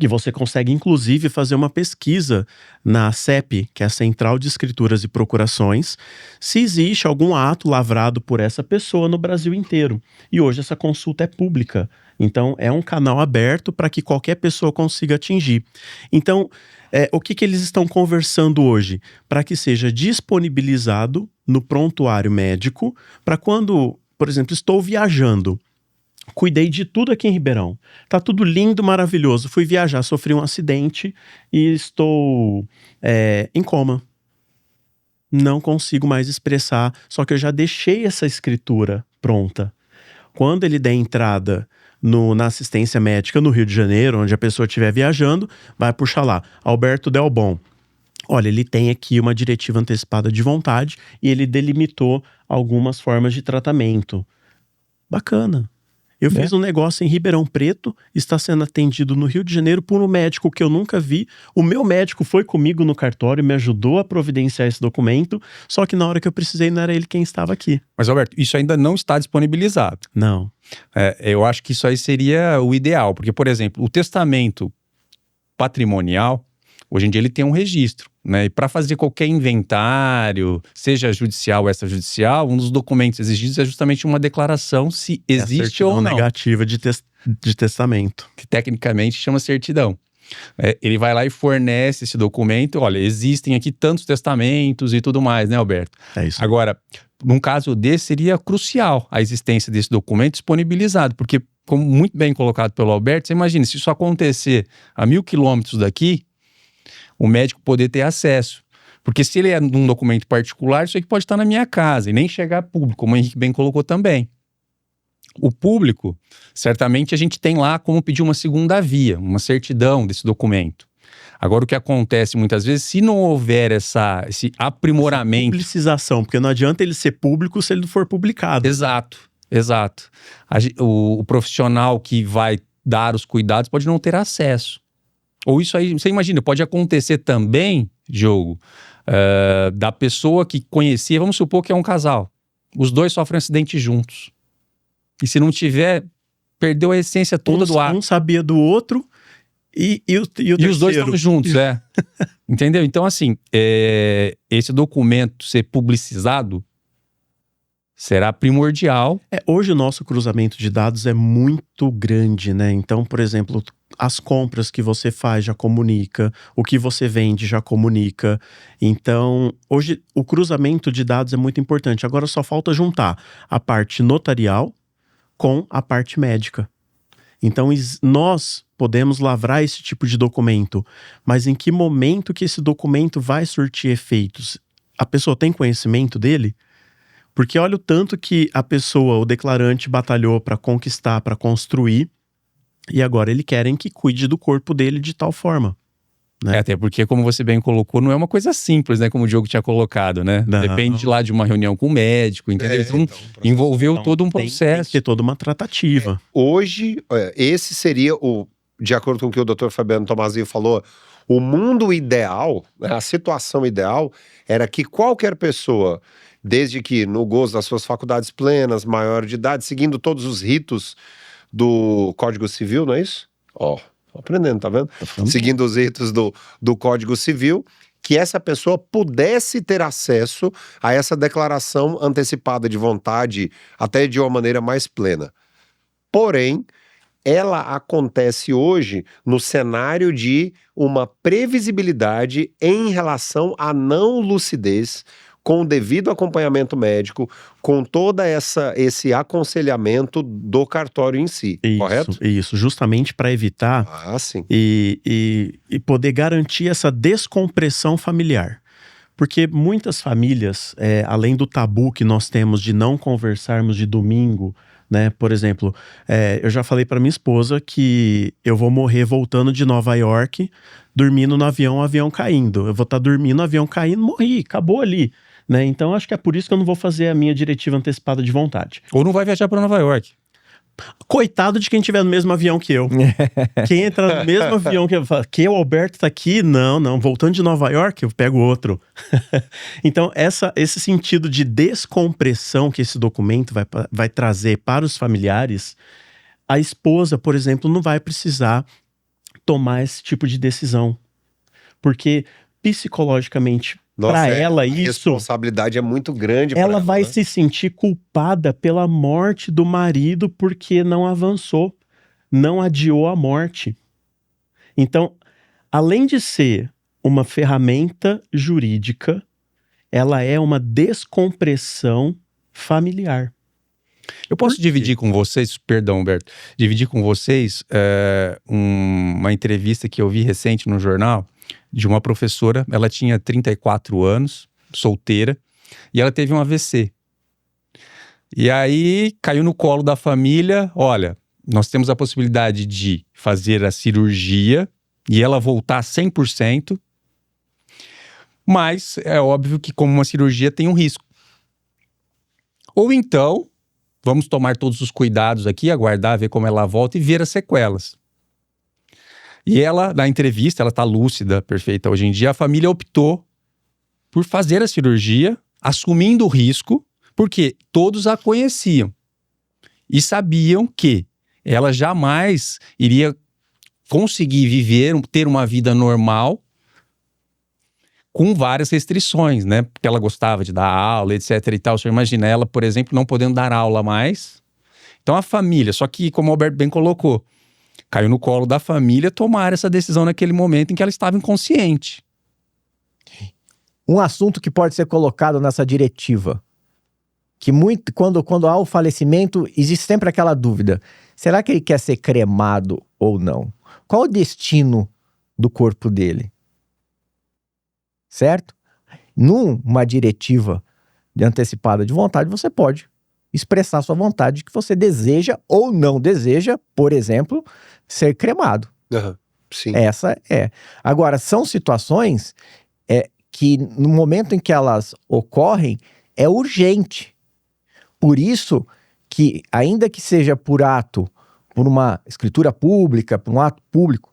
Que você consegue, inclusive, fazer uma pesquisa na CEP, que é a Central de Escrituras e Procurações, se existe algum ato lavrado por essa pessoa no Brasil inteiro. E hoje essa consulta é pública. Então, é um canal aberto para que qualquer pessoa consiga atingir. Então, o que eles estão conversando hoje? Para que seja disponibilizado no prontuário médico, para quando, por exemplo, estou viajando, cuidei de tudo aqui em Ribeirão. Tá tudo lindo, maravilhoso. Fui viajar, sofri um acidente e estou em coma. Não consigo mais expressar, só que eu já deixei essa escritura pronta. Quando ele der entrada na assistência médica no Rio de Janeiro, onde a pessoa estiver viajando, vai puxar lá, Alberto Delbon. Olha, ele tem aqui uma diretiva antecipada de vontade e ele delimitou algumas formas de tratamento. Bacana. Eu fiz um negócio em Ribeirão Preto, está sendo atendido no Rio de Janeiro por um médico que eu nunca vi. O meu médico foi comigo no cartório, me ajudou a providenciar esse documento, só que na hora que eu precisei não era ele quem estava aqui. Mas, Alberto, isso ainda não está disponibilizado. Não. Eu acho que isso aí seria o ideal, porque, por exemplo, o testamento patrimonial, hoje em dia ele tem um registro, né? E para fazer qualquer inventário, seja judicial ou extrajudicial, um dos documentos exigidos é justamente uma declaração se existe ou não. Negativa de testamento. Que tecnicamente chama certidão. Ele vai lá e fornece esse documento. Olha, existem aqui tantos testamentos e tudo mais, né, Alberto? É isso. Agora, num caso desse, seria crucial a existência desse documento disponibilizado, porque, como muito bem colocado pelo Alberto, você imagina, se isso acontecer a 1.000 quilômetros daqui, o médico poder ter acesso. Porque se ele é um documento particular, isso aqui pode estar na minha casa e nem chegar a público, como o Henrique bem colocou também. O público, certamente a gente tem lá como pedir uma segunda via, uma certidão desse documento. Agora, o que acontece muitas vezes, se não houver esse aprimoramento... Essa publicização, porque não adianta ele ser público se ele não for publicado. Exato. O profissional que vai dar os cuidados pode não ter acesso. Ou isso aí, você imagina, pode acontecer também, Diogo, da pessoa que conhecia, vamos supor que é um casal. Os dois sofrem um acidente juntos. E se não tiver, perdeu a essência toda do ato. Um sabia do outro e os dois estão juntos, Entendeu? Então, assim, esse documento ser publicizado será primordial. Hoje o nosso cruzamento de dados é muito grande, né? Então, por exemplo, as compras que você faz já comunica, o que você vende já comunica. Então, hoje o cruzamento de dados é muito importante. Agora só falta juntar a parte notarial com a parte médica. Então, nós podemos lavrar esse tipo de documento, mas em que momento que esse documento vai surtir efeitos? A pessoa tem conhecimento dele? Porque olha o tanto que a pessoa, o declarante, batalhou para conquistar, para construir, e agora eles querem que cuide do corpo dele de tal forma. Né? Até porque, como você bem colocou, não é uma coisa simples, né? Como o Diogo tinha colocado, né? Não. Depende lá de uma reunião com o médico, entendeu? Então, envolveu todo um Tem processo. que ter toda uma tratativa. Hoje, esse seria de acordo com o que o Dr. Fabiano Tomazinho falou, o mundo ideal, a situação ideal, era que qualquer pessoa, desde que no gozo das suas faculdades plenas, maior de idade, seguindo todos os ritos do Código Civil, não é isso? Ó, tô aprendendo, tá vendo? Seguindo os ritos do Código Civil, que essa pessoa pudesse ter acesso a essa declaração antecipada de vontade, até de uma maneira mais plena. Porém, ela acontece hoje no cenário de uma previsibilidade em relação à não lucidez, com o devido acompanhamento médico, com toda esse aconselhamento do cartório em si, correto? Isso, justamente para evitar Sim. e poder garantir essa descompressão familiar. Porque muitas famílias, além do tabu que nós temos de não conversarmos de domingo, né? Por exemplo, eu já falei para minha esposa que eu vou morrer voltando de Nova York, dormindo no avião, o avião caindo. Eu vou estar dormindo, o avião caindo, morri, acabou ali. Né? Então acho que é por isso que eu não vou fazer a minha diretiva antecipada de vontade. Ou não vai viajar para Nova York. Coitado de quem estiver no mesmo avião que eu. Quem entra no mesmo avião que eu falo, que o Alberto tá aqui, não, voltando de Nova York, eu pego outro. Então, esse sentido de descompressão que esse documento vai trazer para os familiares, a esposa, por exemplo, não vai precisar tomar esse tipo de decisão. Porque, psicologicamente, para ela, a responsabilidade é muito grande. Ela vai se sentir culpada pela morte do marido porque não avançou, não adiou a morte. Então, além de ser uma ferramenta jurídica, ela é uma descompressão familiar. Eu posso dividir com vocês, perdão, Humberto, dividir com vocês uma entrevista que eu vi recente no jornal de uma professora. Ela tinha 34 anos, solteira, e ela teve um AVC. E aí caiu no colo da família: olha, nós temos a possibilidade de fazer a cirurgia e ela voltar 100%, mas é óbvio que, como uma cirurgia, tem um risco. Ou então, vamos tomar todos os cuidados aqui, aguardar, ver como ela volta e ver as sequelas. E ela, na entrevista, ela tá lúcida, perfeita hoje em dia. A família optou por fazer a cirurgia, assumindo o risco, porque todos a conheciam e sabiam que ela jamais iria conseguir viver, ter uma vida normal com várias restrições, né? Porque ela gostava de dar aula, etc e tal. Você imagina ela, por exemplo, não podendo dar aula mais. Então a família, só que, como o Alberto bem colocou, caiu no colo da família tomar essa decisão naquele momento em que ela estava inconsciente. Um assunto que pode ser colocado nessa diretiva, que quando há o falecimento, existe sempre aquela dúvida: será que ele quer ser cremado ou não? Qual o destino do corpo dele? Certo? Numa diretiva de antecipada de vontade, você pode expressar sua vontade que você deseja ou não deseja, por exemplo, ser cremado. Sim. Essa é. Agora, são situações que no momento em que elas ocorrem, é urgente. Por isso que, ainda que seja por ato, por uma escritura pública, por um ato público,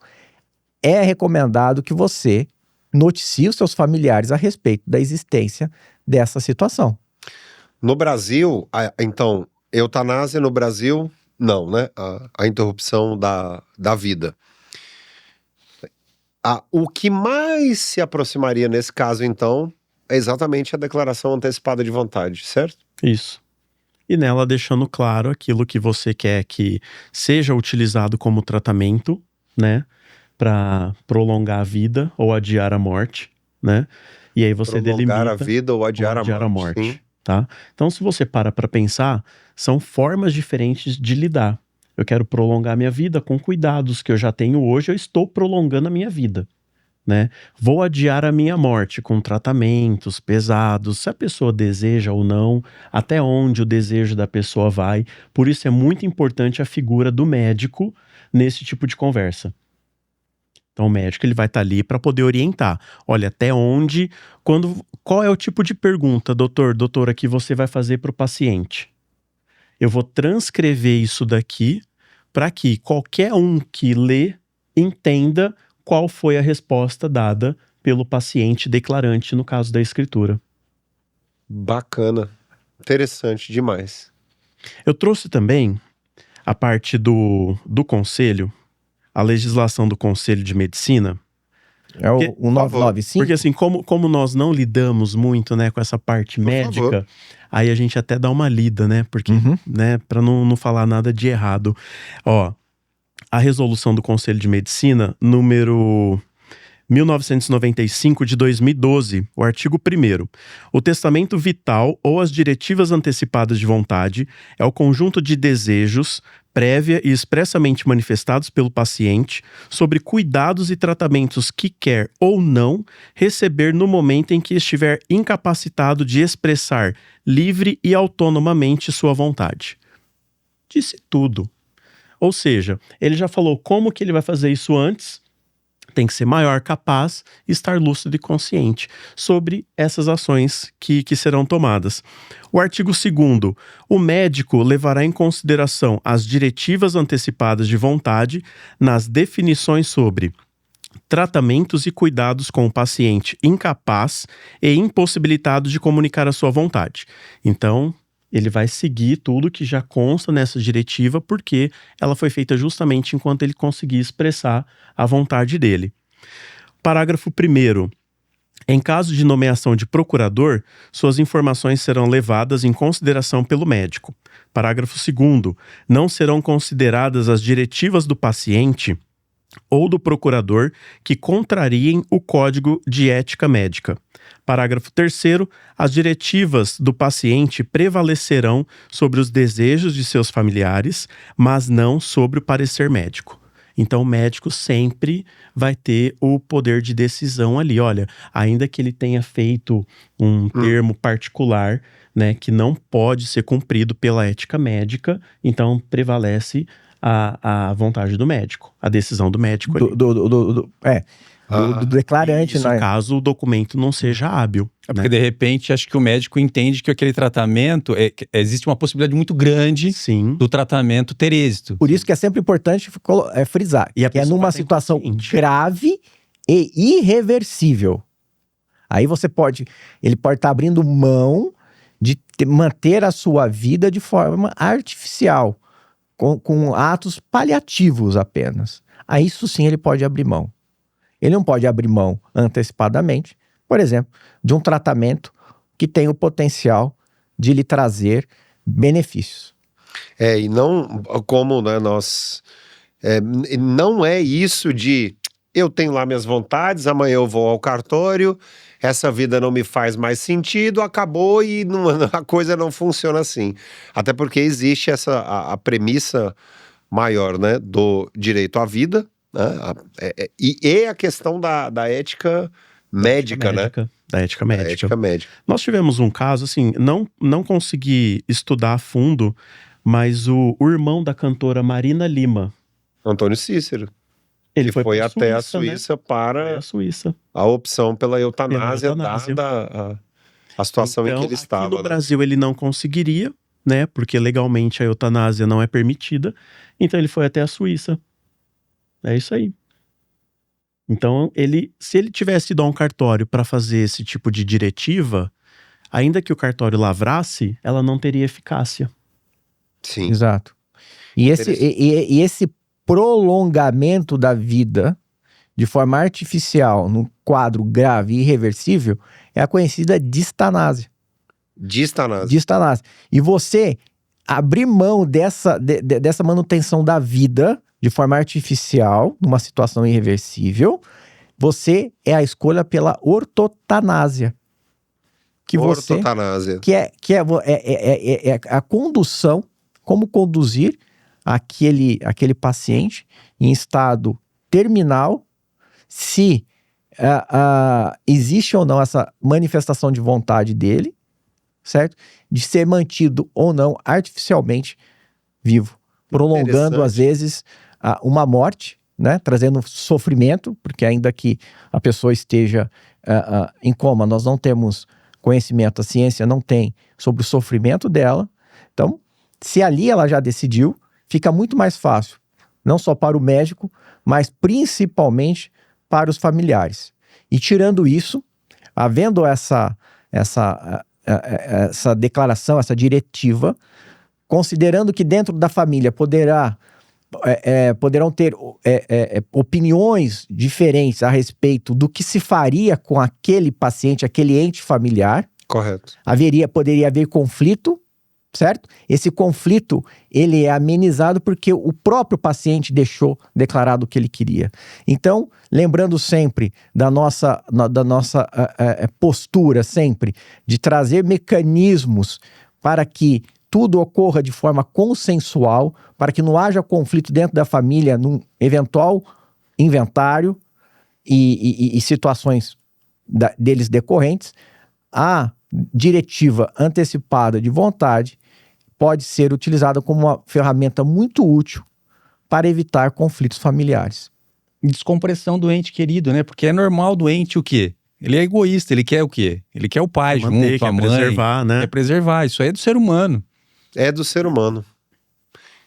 é recomendado que você noticie os seus familiares a respeito da existência dessa situação. No Brasil, então, eutanásia no Brasil, não, né? A interrupção da vida. O que mais se aproximaria nesse caso, então, é exatamente a declaração antecipada de vontade, certo? Isso. E nela deixando claro aquilo que você quer que seja utilizado como tratamento, né? Para prolongar a vida ou adiar a morte, né? E aí você delimita... Prolongar a vida ou adiar a morte. Tá? Então, se você para pensar, são formas diferentes de lidar. Eu quero prolongar minha vida com cuidados que eu já tenho hoje, eu estou prolongando a minha vida, né? Vou adiar a minha morte com tratamentos pesados, se a pessoa deseja ou não, até onde o desejo da pessoa vai. Por isso é muito importante a figura do médico nesse tipo de conversa. Então o médico ele vai estar ali para poder orientar. Olha, até onde, qual é o tipo de pergunta, doutora, que você vai fazer para o paciente? Eu vou transcrever isso daqui para que qualquer um que lê entenda qual foi a resposta dada pelo paciente declarante no caso da escritura. Bacana. Interessante demais. Eu trouxe também a parte do conselho, a legislação do Conselho de Medicina. É o 995? Porque assim, como nós não lidamos muito, né, com essa parte médica, favor. aí a gente até dá uma lida, né, porque, né, para não falar nada de errado. Ó, a resolução do Conselho de Medicina, número 1995 de 2012, o artigo 1º. O testamento vital ou as diretivas antecipadas de vontade é o conjunto de desejos prévia e expressamente manifestados pelo paciente sobre cuidados e tratamentos que quer ou não receber no momento em que estiver incapacitado de expressar livre e autonomamente sua vontade. Disse tudo. Ou seja, ele já falou como que ele vai fazer isso antes. Tem que ser maior, capaz, estar lúcido e consciente sobre essas ações que serão tomadas. O artigo 2º, o médico levará em consideração as diretivas antecipadas de vontade nas definições sobre tratamentos e cuidados com o paciente incapaz e impossibilitado de comunicar a sua vontade. Então, ele vai seguir tudo que já consta nessa diretiva, porque ela foi feita justamente enquanto ele conseguia expressar a vontade dele. Parágrafo 1º. Em caso de nomeação de procurador, suas informações serão levadas em consideração pelo médico. Parágrafo 2º. Não serão consideradas as diretivas do paciente ou do procurador que contrariem o Código de Ética Médica. Parágrafo 3º. As diretivas do paciente prevalecerão sobre os desejos de seus familiares, mas não sobre o parecer médico. Então o médico sempre vai ter o poder de decisão ali. Olha, ainda que ele tenha feito um termo particular, né, que não pode ser cumprido pela ética médica, então prevalece a vontade do médico, a decisão do médico ali. Do declarante, Isso, né? caso o documento não seja hábil. É porque, de repente, acho que o médico entende que aquele tratamento, existe uma possibilidade muito grande Sim. do tratamento ter êxito. Por isso que é sempre importante frisar E a que é pessoa numa vai ter situação consciente. grave e irreversível. Aí ele pode estar abrindo mão de manter a sua vida de forma artificial, com atos paliativos apenas. Aí isso sim ele pode abrir mão. Ele não pode abrir mão antecipadamente, por exemplo, de um tratamento que tem o potencial de lhe trazer benefícios. E não como, né, não é isso de eu tenho lá minhas vontades, amanhã eu vou ao cartório, essa vida não me faz mais sentido, acabou e a coisa não funciona assim. Até porque existe a premissa maior, né, do direito à vida, né, e a questão da ética médica, né? Da ética médica. Da ética médica. Nós tivemos um caso, assim, não consegui estudar a fundo, mas o irmão da cantora Marina Lima, Antônio Cícero. ele foi pra até a Suíça, né? Suíça para A Suíça. a opção pela eutanásia, Pela eutanásia. dada a situação em que ele estava. Aqui no né? Brasil ele não conseguiria, né? Porque legalmente a eutanásia não é permitida. Então ele foi até a Suíça. É isso aí. Então, se ele tivesse ido a um cartório para fazer esse tipo de diretiva, ainda que o cartório lavrasse, ela não teria eficácia. Sim. Exato. E esse prolongamento da vida de forma artificial, num quadro grave e irreversível, é a conhecida distanásia. Distanásia. E você abrir mão dessa manutenção da vida de forma artificial, numa situação irreversível, você é a escolha pela ortotanásia. Ortotanásia. Que é a condução, como conduzir aquele paciente em estado terminal, se existe ou não essa manifestação de vontade dele, certo? De ser mantido ou não artificialmente vivo, prolongando às vezes uma morte, né? Trazendo sofrimento, porque ainda que a pessoa esteja em coma, nós não temos conhecimento, a ciência não tem sobre o sofrimento dela. Então, se ali ela já decidiu, fica muito mais fácil, não só para o médico, mas principalmente para os familiares. E tirando isso, havendo essa declaração, essa diretiva, considerando que dentro da família poderão ter opiniões diferentes a respeito do que se faria com aquele paciente, aquele ente familiar. Correto. Poderia haver conflito, certo? Esse conflito, ele é amenizado porque o próprio paciente deixou declarado o que ele queria. Então, lembrando sempre da nossa postura sempre de trazer mecanismos para que tudo ocorra de forma consensual, para que não haja conflito dentro da família num eventual inventário e situações deles decorrentes, a diretiva antecipada de vontade pode ser utilizada como uma ferramenta muito útil para evitar conflitos familiares. Descompressão do ente querido, né? Porque é normal do ente o quê? Ele é egoísta, ele quer o quê? Ele quer o pai junto, a mãe. Preservar, né? Quer preservar, isso aí é do ser humano. É do ser humano.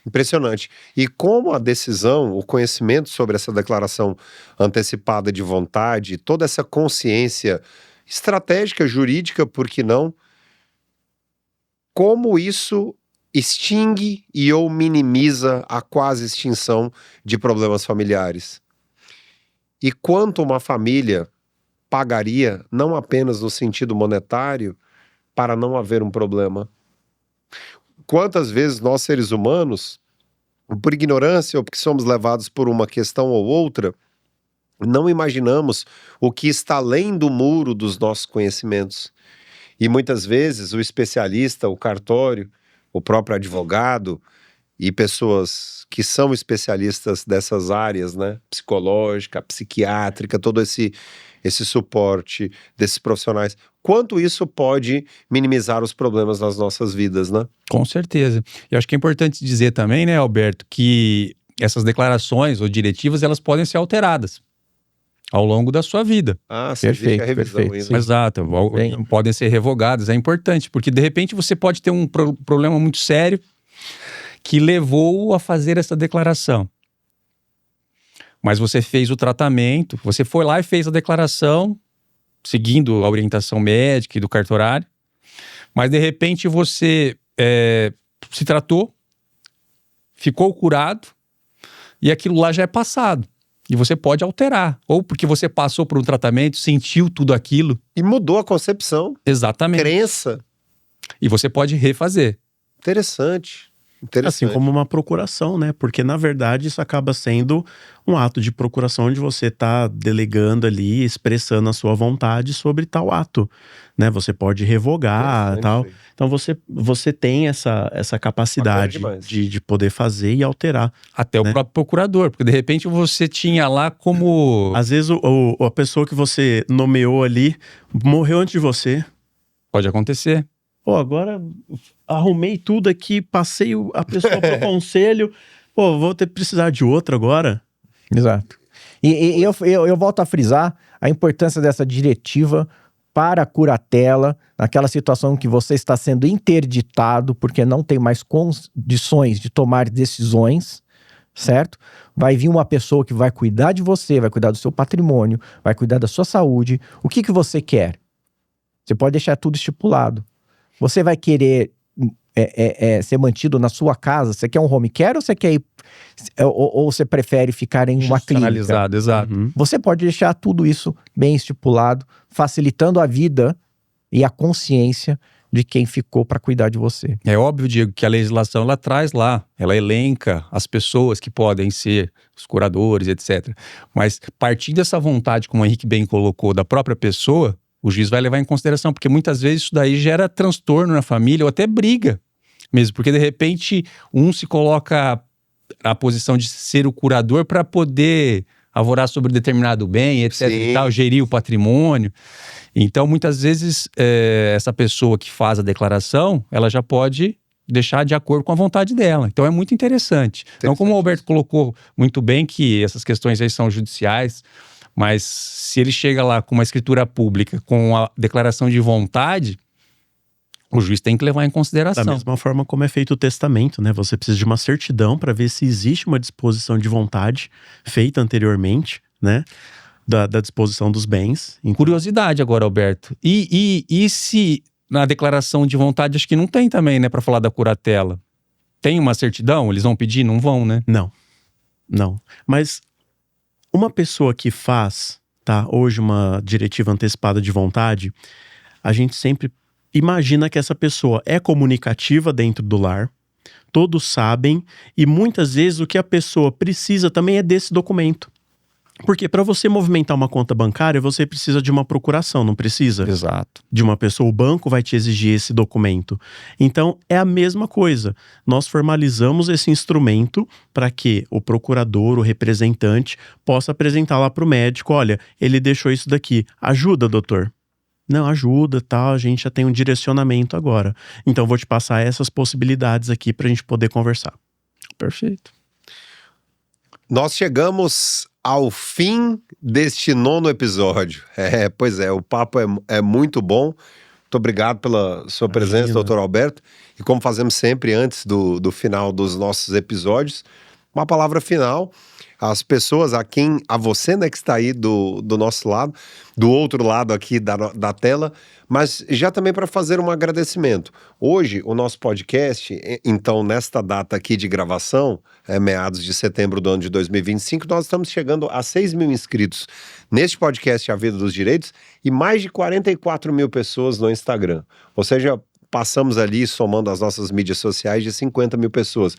Impressionante. E como a decisão, o conhecimento sobre essa declaração antecipada de vontade, toda essa consciência estratégica, jurídica, por que não? Como isso extingue ou minimiza a quase extinção de problemas familiares? E quanto uma família pagaria, não apenas no sentido monetário, para não haver um problema? Quantas vezes nós, seres humanos, por ignorância ou porque somos levados por uma questão ou outra, não imaginamos o que está além do muro dos nossos conhecimentos. E muitas vezes o especialista, o cartório, o próprio advogado e pessoas que são especialistas dessas áreas, né? Psicológica, psiquiátrica, todo esse suporte desses profissionais. Quanto isso pode minimizar os problemas nas nossas vidas, né? Com certeza. E acho que é importante dizer também, né, Alberto, que essas declarações ou diretivas, elas podem ser alteradas ao longo da sua vida. Ah, sim, existe a revisão perfeito. ainda. Exato. Podem ser revogadas, é importante, porque de repente você pode ter um problema muito sério que levou a fazer essa declaração. Mas você fez o tratamento, você foi lá e fez a declaração, seguindo a orientação médica e do cartorário, mas de repente você se tratou, ficou curado, e aquilo lá já é passado. E você pode alterar. Ou porque você passou por um tratamento, sentiu tudo aquilo. E mudou a concepção, Exatamente. crença. E você pode refazer. Interessante. Assim como uma procuração, né? Porque, na verdade, isso acaba sendo um ato de procuração onde você está delegando ali, expressando a sua vontade sobre tal ato, né? Você pode revogar e tal. Então, você tem essa capacidade de poder fazer e alterar. Até o próprio procurador, porque de repente você tinha lá como... Às vezes a pessoa que você nomeou ali morreu antes de você. Pode acontecer. Pô, agora arrumei tudo aqui, passei a pessoa pro conselho. Pô, vou ter que precisar de outro agora. Exato. E eu volto a frisar a importância dessa diretiva para a curatela, naquela situação que você está sendo interditado, porque não tem mais condições de tomar decisões, certo? Vai vir uma pessoa que vai cuidar de você, vai cuidar do seu patrimônio, vai cuidar da sua saúde. O que você quer? Você pode deixar tudo estipulado. Você vai querer ser mantido na sua casa? Você quer um home care ou você quer ir, ou você prefere ficar em uma clínica? Analisado, exato. Você pode deixar tudo isso bem estipulado, facilitando a vida e a consciência de quem ficou para cuidar de você. É óbvio, Diego, que a legislação ela traz lá, ela elenca as pessoas que podem ser os curadores, etc. Mas partindo dessa vontade, como o Henrique bem colocou, da própria pessoa, o juiz vai levar em consideração, porque muitas vezes isso daí gera transtorno na família ou até briga mesmo, porque de repente um se coloca a posição de ser o curador para poder alvorar sobre determinado bem, etc. Sim. e tal, gerir o patrimônio. Então, muitas vezes, essa pessoa que faz a declaração, ela já pode deixar de acordo com a vontade dela. Então, é muito interessante. Então, como o Alberto colocou muito bem que essas questões aí são judiciais, mas se ele chega lá com uma escritura pública, com a declaração de vontade, o juiz tem que levar em consideração. Da mesma forma como é feito o testamento, né? Você precisa de uma certidão para ver se existe uma disposição de vontade feita anteriormente, né? Da disposição dos bens. Curiosidade agora, Alberto. E se na declaração de vontade, acho que não tem também, né? Para falar da curatela. Tem uma certidão? Eles vão pedir? Não vão, né? Não. Mas uma pessoa que faz, tá? Hoje uma diretiva antecipada de vontade, a gente sempre imagina que essa pessoa é comunicativa dentro do lar, todos sabem, e muitas vezes o que a pessoa precisa também é desse documento. Porque para você movimentar uma conta bancária, você precisa de uma procuração, não precisa? Exato. De uma pessoa, o banco vai te exigir esse documento. Então, é a mesma coisa. Nós formalizamos esse instrumento para que o procurador, o representante, possa apresentar lá para o médico, olha, ele deixou isso daqui, ajuda, doutor? Não, ajuda, tal, a gente já tem um direcionamento agora. Então, vou te passar essas possibilidades aqui para a gente poder conversar. Perfeito. Nós chegamos ao fim deste 9º episódio. Pois é, o papo é muito bom. Muito obrigado pela sua presença, doutor Alberto. E como fazemos sempre antes do final dos nossos episódios, uma palavra final às pessoas, a você, né, que está aí do nosso lado, do outro lado aqui da tela, mas já também para fazer um agradecimento. Hoje, o nosso podcast, então, nesta data aqui de gravação, meados de setembro do ano de 2025, nós estamos chegando a 6 mil inscritos neste podcast A Vida dos Direitos e mais de 44 mil pessoas no Instagram. Ou seja, passamos ali, somando as nossas mídias sociais, de 50 mil pessoas.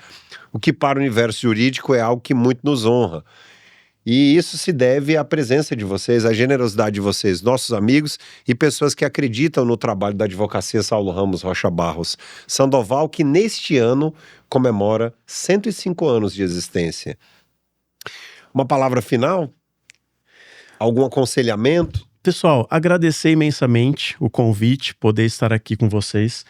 O que para o universo jurídico é algo que muito nos honra. E isso se deve à presença de vocês, à generosidade de vocês, nossos amigos e pessoas que acreditam no trabalho da Advocacia Saulo Ramos Rocha Barros Sandoval, que neste ano comemora 105 anos de existência. Uma palavra final? Algum aconselhamento? Pessoal, agradecer imensamente o convite, poder estar aqui com vocês.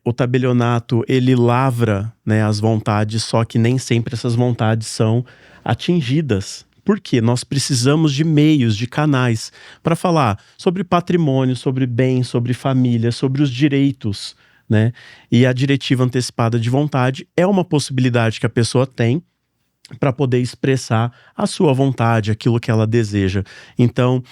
O tabelionato, ele lavra, né, as vontades, só que nem sempre essas vontades são atingidas. Por quê? Nós precisamos de meios, de canais para falar sobre patrimônio, sobre bens, sobre família, sobre os direitos, né? E a diretiva antecipada de vontade é uma possibilidade que a pessoa tem para poder expressar a sua vontade, aquilo que ela deseja. Então,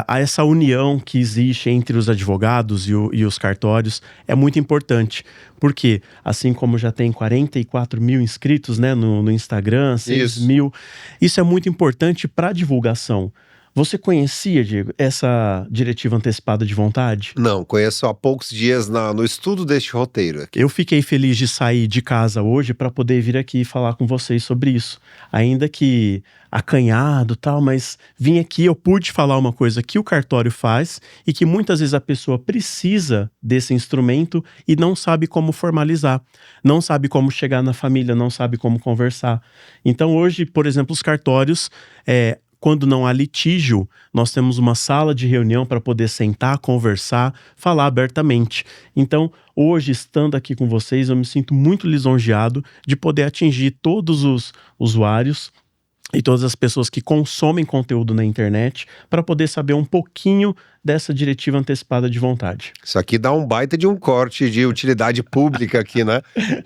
essa união que existe entre os advogados e os cartórios é muito importante, porque assim como já tem 44 mil inscritos, né, no Instagram, 6 mil, isso é muito importante para a divulgação. Você conhecia, Diego, essa diretiva antecipada de vontade? Não, conheço há poucos dias no estudo deste roteiro. Eu fiquei feliz de sair de casa hoje para poder vir aqui e falar com vocês sobre isso. Ainda que acanhado e tal, mas vim aqui, eu pude falar uma coisa que o cartório faz e que muitas vezes a pessoa precisa desse instrumento e não sabe como formalizar, não sabe como chegar na família, não sabe como conversar. Então hoje, por exemplo, os cartórios... Quando não há litígio, nós temos uma sala de reunião para poder sentar, conversar, falar abertamente. Então, hoje, estando aqui com vocês, eu me sinto muito lisonjeado de poder atingir todos os usuários e todas as pessoas que consomem conteúdo na internet para poder saber um pouquinho dessa diretiva antecipada de vontade. Isso aqui dá um baita de um corte de utilidade pública aqui, né?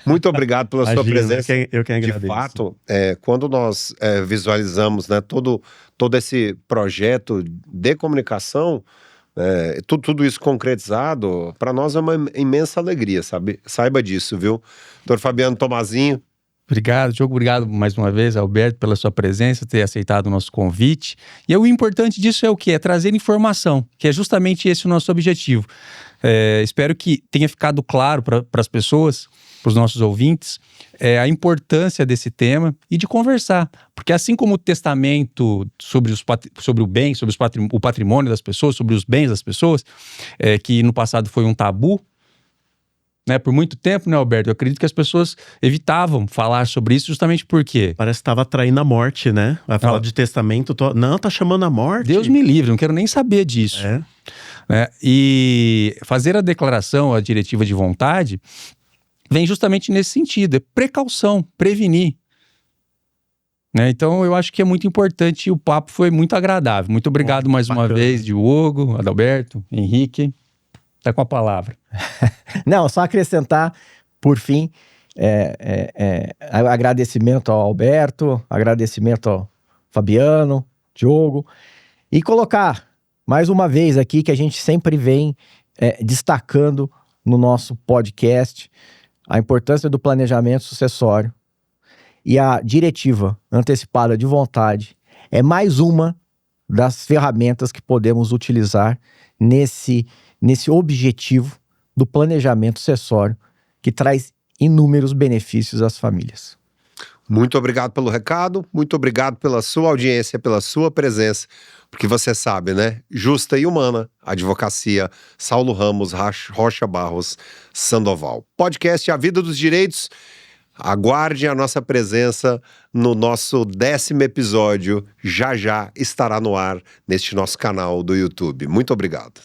Muito obrigado pela sua presença. Eu que agradeço. De fato, quando nós visualizamos, né, todo esse projeto de comunicação, tudo isso concretizado, para nós é uma imensa alegria, sabe? Saiba disso, viu? Doutor Fabiano Tomazinho. Obrigado, Diogo. Obrigado mais uma vez, Alberto, pela sua presença, ter aceitado o nosso convite. E o importante disso é o quê? É trazer informação, que é justamente esse o nosso objetivo. Espero que tenha ficado claro para as pessoas, para os nossos ouvintes, a importância desse tema e de conversar. Porque assim como o testamento sobre o bem, sobre o patrimônio das pessoas, sobre os bens das pessoas, que no passado foi um tabu, né? Por muito tempo, né, Alberto? Eu acredito que as pessoas evitavam falar sobre isso justamente porque Parece que tava atraindo a morte, né? Vai falar de testamento. Não, tá chamando a morte. Deus me livre, não quero nem saber disso. É. Né? E fazer a declaração, a diretiva de vontade, vem justamente nesse sentido, é precaução, prevenir. Né? Então eu acho que é muito importante e o papo foi muito agradável. Muito obrigado mais uma vez, Diogo, Adalberto, Henrique. Tá com a palavra. Não, só acrescentar, por fim, agradecimento ao Alberto, agradecimento ao Fabiano, Diogo, e colocar mais uma vez aqui que a gente sempre vem destacando no nosso podcast a importância do planejamento sucessório. E a diretiva antecipada de vontade é mais uma das ferramentas que podemos utilizar nesse objetivo do planejamento sucessório, que traz inúmeros benefícios às famílias. Muito obrigado pelo recado, muito obrigado pela sua audiência, pela sua presença, porque você sabe, né? Justa e humana, Advocacia Saulo Ramos Rocha Barros Sandoval. Podcast A Vida dos Direitos. Aguarde a nossa presença no nosso 10º episódio. Já estará no ar neste nosso canal do YouTube. Muito obrigado.